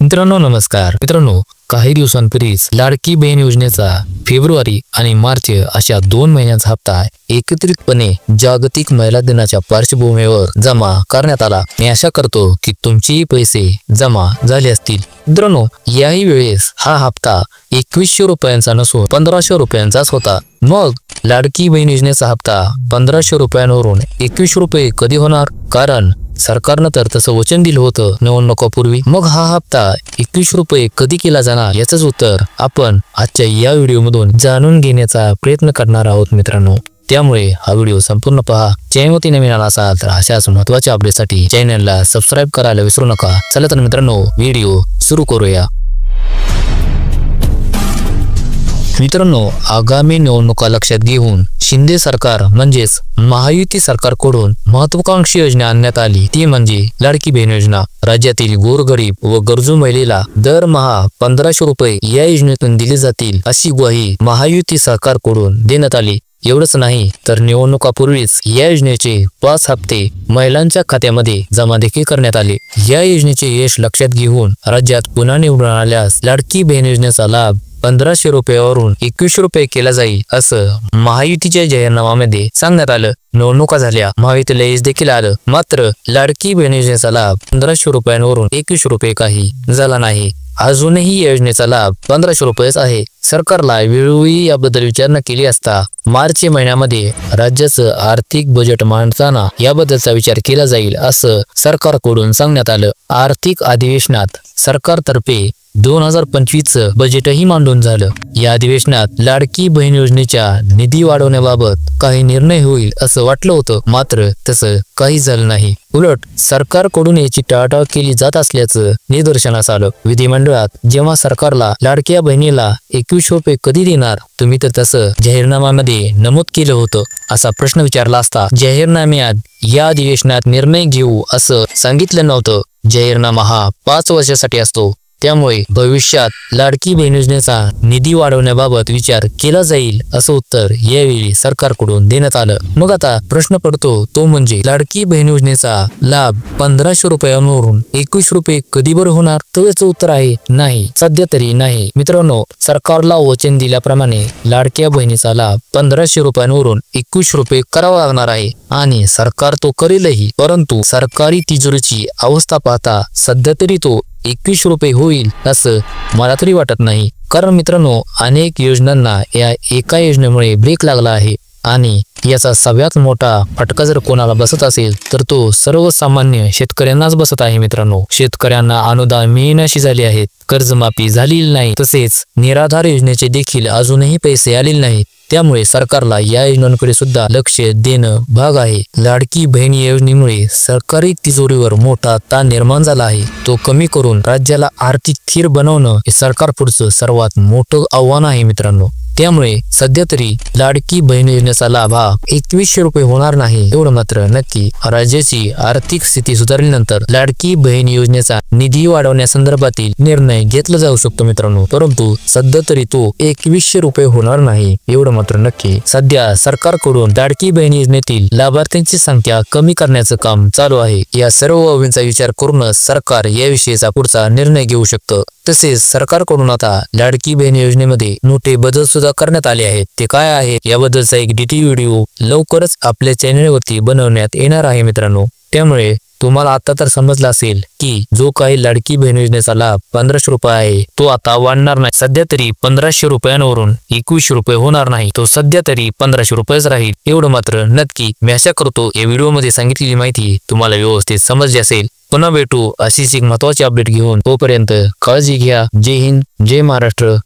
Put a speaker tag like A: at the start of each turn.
A: मित्रांनो नमस्कार। मित्रांनो, काही दिवसांपूर्वीच लाडकी बहीण योजनेचा फेब्रुवारी आणि मार्च अशा 2 महिन्यांचा हप्ता एकत्रितपणे जागतिक महिला दिनाच्या पार्श्वभूमीवर जमा करण्यात आला। मी आशा करतो की तुमचेही पैसे जमा झाले असतील। मित्रांनो, याही वेळेस हा हप्ता 2100 रुपयांचा नसून 1500 रुपयांचाच होता। मग लाडकी बहीण योजनेचा हप्ता 1500 रुपयांवरून 2100 रुपये कधी होणार? कारण सरकारनं तर तसं वचन दिलं होतं निवडणुकापूर्वी। मग हा हप्ता 2100 रुपये कधी केला जाणार याचंच उत्तर आपण आजच्या या व्हिडिओमधून जाणून घेण्याचा प्रयत्न करणार आहोत मित्रांनो। त्यामुळे हा व्हिडिओ संपूर्ण पहा। चॅनलवरती नवीन आला असाल तर अशाच महत्त्वाच्या अपडेटसाठी चॅनलला सबस्क्राइब करायला विसरू नका। चला तर मित्रांनो, व्हिडिओ सुरू करूया। मित्रांनो, आगामी निवडणुका लक्षात घेऊन शिंदे सरकार म्हणजेच महायुती सरकारकडून महत्त्वाकांक्षी योजना आणण्यात आली, ती म्हणजे लाडकी बहीण योजना। राज्यातील गोरगरीब व गरजू महिलेला दरमहा 1500 रुपये या योजनेतून दिले जातील अशी ग्वाही महायुती सरकारकडून देण्यात आली। एवढंच नाही तर निवडणुकापूर्वीच या योजनेचे 5 हप्ते महिलांच्या खात्यामध्ये जमा देखील करण्यात आले। या योजनेचे यश लक्षात घेऊन राज्यात पुन्हा निवडून आल्यास लाडकी बहीण योजनेचा लाभ 1500 रुपयावरून 2100 रुपये केला जाईल असं महायुतीच्या जाहीरनाम्यामध्ये सांगण्यात आलं। निवडणुका झाल्या, महायुतीला यश देखील आलं, मात्र लाडकी बहीण योजनेचा लाभ 1500 रुपयांवरून 2100 रुपये काही झाला नाही। अजूनही या योजनेचा लाभ 1500 रुपयेच आहे। सरकारला वेळोवेळी याबद्दल विचारणा केली असता मार्च महिन्यामध्ये राज्याचं आर्थिक बजेट मांडताना याबद्दलचा विचार केला जाईल असं सरकारकडून सांगण्यात आलं। आर्थिक अधिवेशनात सरकारतर्फे 2025चं बजेटही मांडून झालं। या अधिवेशनात लाडकी बहीण योजनेच्या निधी वाढवण्याबाबत काही निर्णय होईल असं वाटलं होतं, मात्र तसं काही झालं नाही। उलट सरकारकडून याची टाळाटाळ केली जात असल्याचं निदर्शनास आलं। विधिमंडळात जेव्हा सरकारला लाडक्या बहिणीला 2100 रुपये कधी देणार, तुम्ही तर तसं जाहीरनाम्यामध्ये नमूद केलं होतं असा प्रश्न विचारला असता जाहीरनाम्यात या अधिवेशनात निर्णय घेऊ असं सांगितलं नव्हतं। जाहीरनामा हा 5 वर्षासाठी असतो, त्यामुळे भविष्यात लाडकी बहीण योजनेचा निधी वाढवण्याबाबत विचार केला जाईल असं उत्तर यावेळी सरकारकडून देण्यात आलं। मग आता प्रश्न पडतो तो म्हणजे लाडकी बहीण योजनेचा लाभ 1500 रुपयांवरून 2100 रुपये कधी बरं होणार? तर याचं उत्तर आहे नाही, सध्या तरी नाही। मित्रांनो, सरकारला वचन दिल्याप्रमाणे लाडक्या बहिणीचा लाभ 1500 रुपयांवरून 2100 रुपये करावा लागणार आहे आणि सरकार तो करेलही, परंतु सरकारी तिजोरीची अवस्था पाहता सध्या तरी तो 2100 रुपये होईल असं मला तरी वाटत नाही। कारण मित्रांनो, अनेक योजनांना या एका योजनेमुळे ब्रेक लागला आहे आणि याचा सगळ्यात मोठा फटका जर कोणाला बसत असेल तर तो सर्वसामान्य शेतकऱ्यांनाच बसत आहे। मित्रांनो, शेतकऱ्यांना अनुदान मिळण्याशी झाले आहेत, कर्जमाफी झालेली नाही, तसेच निराधार योजनेचे देखील अजूनही पैसे आलेले नाहीत। त्यामुळे सरकारला या योजनांकडे सुद्धा लक्ष देणं भाग आहे। लाडकी बहीण योजनेमुळे सरकारी तिजोरीवर मोठा ताण निर्माण झाला आहे, तो कमी करून राज्याला आर्थिक स्थिर बनवणं हे सरकार पुढचं सर्वात मोठं आव्हान आहे मित्रांनो। त्यामुळे सध्या तरी लाडकी बहीण योजनेचा लाभ हा 2100 रुपये होणार नाही एवढं मात्र नक्की। राज्याची आर्थिक स्थिती सुधारल्यानंतर लाडकी बहीण योजनेचा निधी वाढवण्यासंदर्भातील निर्णय घेतला जाऊ शकतो मित्रांनो, परंतु सध्या तरी तो 2100 रुपये होणार नाही एवढं मात्र नक्की। सध्या सरकारकडून लाडकी बहीण योजनेतील लाभार्थ्यांची संख्या कमी करण्याचं काम चालू आहे। या सर्व बाबींचा विचार करूनच सरकार याविषयीचा पुढचा निर्णय घेऊ शकतं। तसेच सरकारकडून आता लाडकी बहीण योजनेमध्ये मोठे बदल सुद्धा करण्यात आले आहेत। ते काय आहेत याबद्दलचा एक डिटेल व्हिडिओ लवकरच आपल्या चॅनलवरती बनवण्यात येणार आहे मित्रांनो। त्यामुळे तुम्हाला आता तर समजलं असेल की जो काही लाडकी बहीण योजनेचा लाभ 1500 रुपये आहे तो आता वाढणार नाही। सध्या तरी 1500 रुपयांवरून 2100 रुपये होणार नाही, तो सध्या तरी 1500 रुपयेच राहील एवढं मात्र नक्की। मी आशा करतो या व्हिडिओमध्ये सांगितलेली माहिती तुम्हाला व्यवस्थित समजली असेल। पुन्हा भेटू अशीच एक महत्त्वाची अपडेट घेऊन, तोपर्यंत काळजी घ्या। जय हिंद, जय महाराष्ट्र।